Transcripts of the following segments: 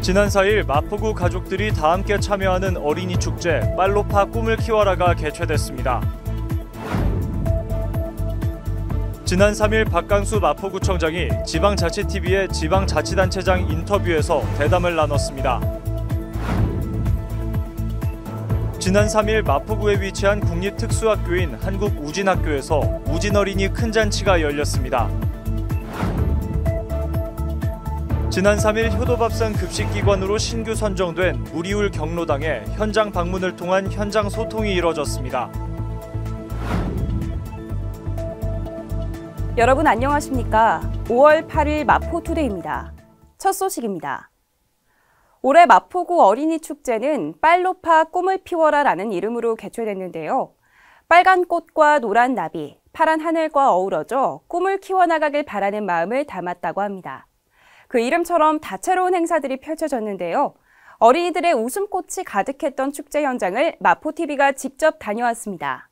지난 4일 마포구 가족들이 다 함께 참여하는 어린이 축제 빨로파 꿈을 키워라가 개최됐습니다. 지난 3일 박강수 마포구청장이 지방자치TV의 지방자치단체장 인터뷰에서 대담을 나눴습니다. 지난 3일 마포구에 위치한 국립특수학교인 한국우진학교에서 우진어린이 큰잔치가 열렸습니다. 지난 3일 효도밥상 급식기관으로 신규 선정된 무리울 경로당에 현장 방문을 통한 현장 소통이 이뤄졌습니다. 여러분 안녕하십니까? 5월 8일 마포투데이입니다. 첫 소식입니다. 올해 마포구 어린이 축제는 빨로파 꿈을 피워라라는 이름으로 개최됐는데요. 빨간 꽃과 노란 나비, 파란 하늘과 어우러져 꿈을 키워나가길 바라는 마음을 담았다고 합니다. 그 이름처럼 다채로운 행사들이 펼쳐졌는데요. 어린이들의 웃음꽃이 가득했던 축제 현장을 마포TV가 직접 다녀왔습니다.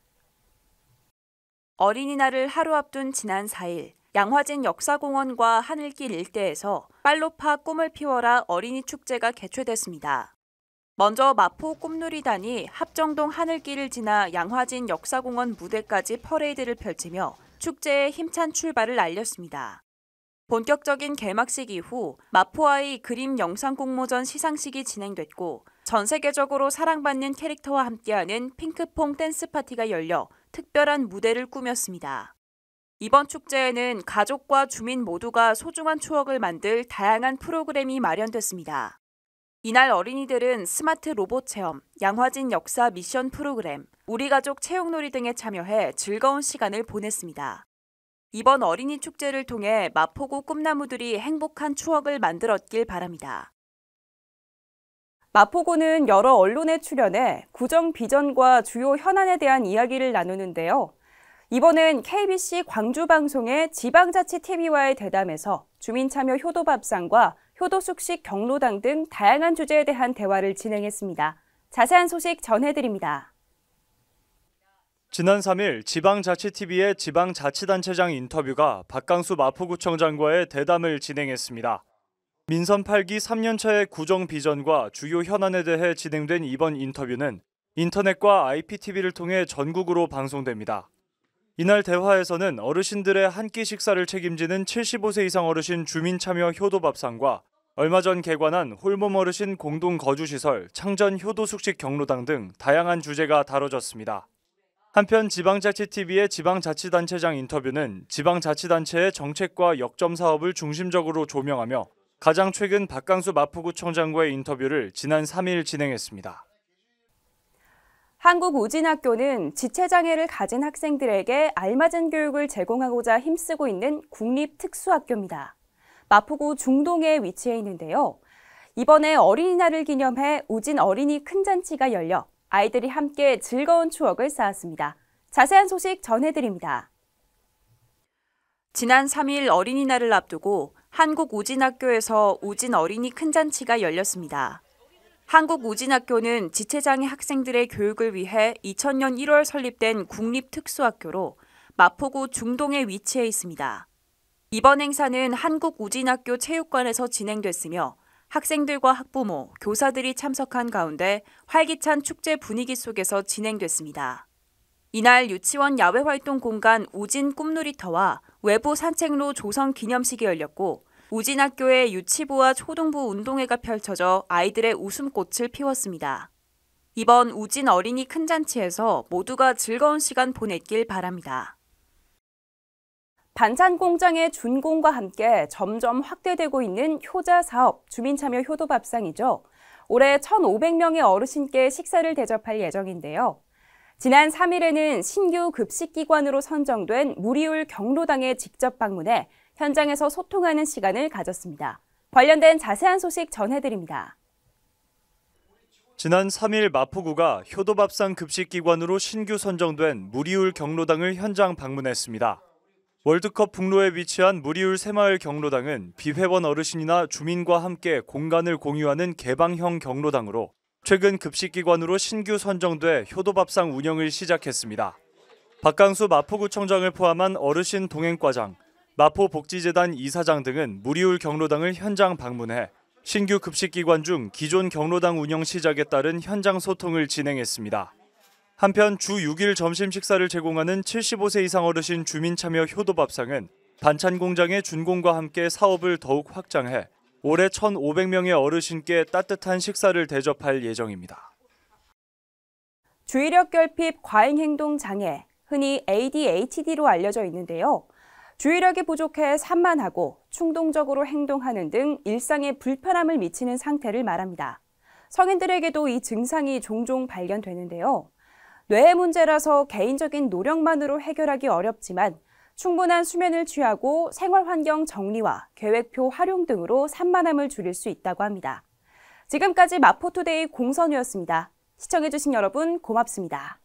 어린이날을 하루 앞둔 지난 4일, 양화진 역사공원과 하늘길 일대에서 빨로파 꿈을 피워라 어린이 축제가 개최됐습니다. 먼저 마포 꿈놀이단이 합정동 하늘길을 지나 양화진 역사공원 무대까지 퍼레이드를 펼치며 축제의 힘찬 출발을 알렸습니다. 본격적인 개막식 이후 마포아이 그림 영상 공모전 시상식이 진행됐고 전 세계적으로 사랑받는 캐릭터와 함께하는 핑크퐁 댄스 파티가 열려 특별한 무대를 꾸몄습니다. 이번 축제에는 가족과 주민 모두가 소중한 추억을 만들 다양한 프로그램이 마련됐습니다. 이날 어린이들은 스마트 로봇 체험, 양화진 역사 미션 프로그램, 우리 가족 체육놀이 등에 참여해 즐거운 시간을 보냈습니다. 이번 어린이 축제를 통해 마포구 꿈나무들이 행복한 추억을 만들었길 바랍니다. 마포구는 여러 언론에 출연해 구정 비전과 주요 현안에 대한 이야기를 나누는데요. 이번엔 KBC 광주방송의 지방자치TV와의 대담에서 주민참여 효도밥상과 효도숙식 경로당 등 다양한 주제에 대한 대화를 진행했습니다. 자세한 소식 전해드립니다. 지난 3일 지방자치TV의 지방자치단체장 인터뷰가 박강수 마포구청장과의 대담을 진행했습니다. 민선 8기 3년차의 구정 비전과 주요 현안에 대해 진행된 이번 인터뷰는 인터넷과 IPTV를 통해 전국으로 방송됩니다. 이날 대화에서는 어르신들의 한 끼 식사를 책임지는 75세 이상 어르신 주민참여 효도밥상과 얼마 전 개관한 홀몸 어르신 공동거주시설 창전 효도숙식 경로당 등 다양한 주제가 다뤄졌습니다. 한편 지방자치TV의 지방자치단체장 인터뷰는 지방자치단체의 정책과 역점 사업을 중심적으로 조명하며 가장 최근 박강수 마포구청장과의 인터뷰를 지난 3일 진행했습니다. 한국우진학교는 지체장애를 가진 학생들에게 알맞은 교육을 제공하고자 힘쓰고 있는 국립특수학교입니다. 마포구 중동에 위치해 있는데요. 이번에 어린이날을 기념해 우진 어린이 큰잔치가 열려 아이들이 함께 즐거운 추억을 쌓았습니다. 자세한 소식 전해드립니다. 지난 3일 어린이날을 앞두고 한국우진학교에서 우진 어린이 큰잔치가 열렸습니다. 한국우진학교는 지체장애 학생들의 교육을 위해 2000년 1월 설립된 국립특수학교로 마포구 중동에 위치해 있습니다. 이번 행사는 한국우진학교 체육관에서 진행됐으며 학생들과 학부모, 교사들이 참석한 가운데 활기찬 축제 분위기 속에서 진행됐습니다. 이날 유치원 야외활동 공간 우진 꿈놀이터와 외부 산책로 조성 기념식이 열렸고 우진학교의 유치부와 초등부 운동회가 펼쳐져 아이들의 웃음꽃을 피웠습니다. 이번 우진 어린이 큰잔치에서 모두가 즐거운 시간 보냈길 바랍니다. 반찬 공장의 준공과 함께 점점 확대되고 있는 효자 사업 주민참여 효도밥상이죠. 올해 1,500명의 어르신께 식사를 대접할 예정인데요. 지난 3일에는 신규 급식기관으로 선정된 무리울 경로당에 직접 방문해 현장에서 소통하는 시간을 가졌습니다. 관련된 자세한 소식 전해드립니다. 지난 3일 마포구가 효도밥상 급식기관으로 신규 선정된 무리울 경로당을 현장 방문했습니다. 월드컵 북로에 위치한 무리울 새마을 경로당은 비회원 어르신이나 주민과 함께 공간을 공유하는 개방형 경로당으로 최근 급식기관으로 신규 선정돼 효도밥상 운영을 시작했습니다. 박강수 마포구청장을 포함한 어르신 동행과장, 마포복지재단 이사장 등은 무리울 경로당을 현장 방문해 신규 급식기관 중 기존 경로당 운영 시작에 따른 현장 소통을 진행했습니다. 한편 주 6일 점심 식사를 제공하는 75세 이상 어르신 주민참여 효도밥상은 반찬 공장의 준공과 함께 사업을 더욱 확장해 올해 1,500명의 어르신께 따뜻한 식사를 대접할 예정입니다. 주의력 결핍 과잉행동 장애, 흔히 ADHD로 알려져 있는데요. 주의력이 부족해 산만하고 충동적으로 행동하는 등 일상에 불편함을 미치는 상태를 말합니다. 성인들에게도 이 증상이 종종 발견되는데요. 뇌의 문제라서 개인적인 노력만으로 해결하기 어렵지만 충분한 수면을 취하고 생활 환경 정리와 계획표 활용 등으로 산만함을 줄일 수 있다고 합니다. 지금까지 마포투데이 공선우였습니다. 시청해주신 여러분 고맙습니다.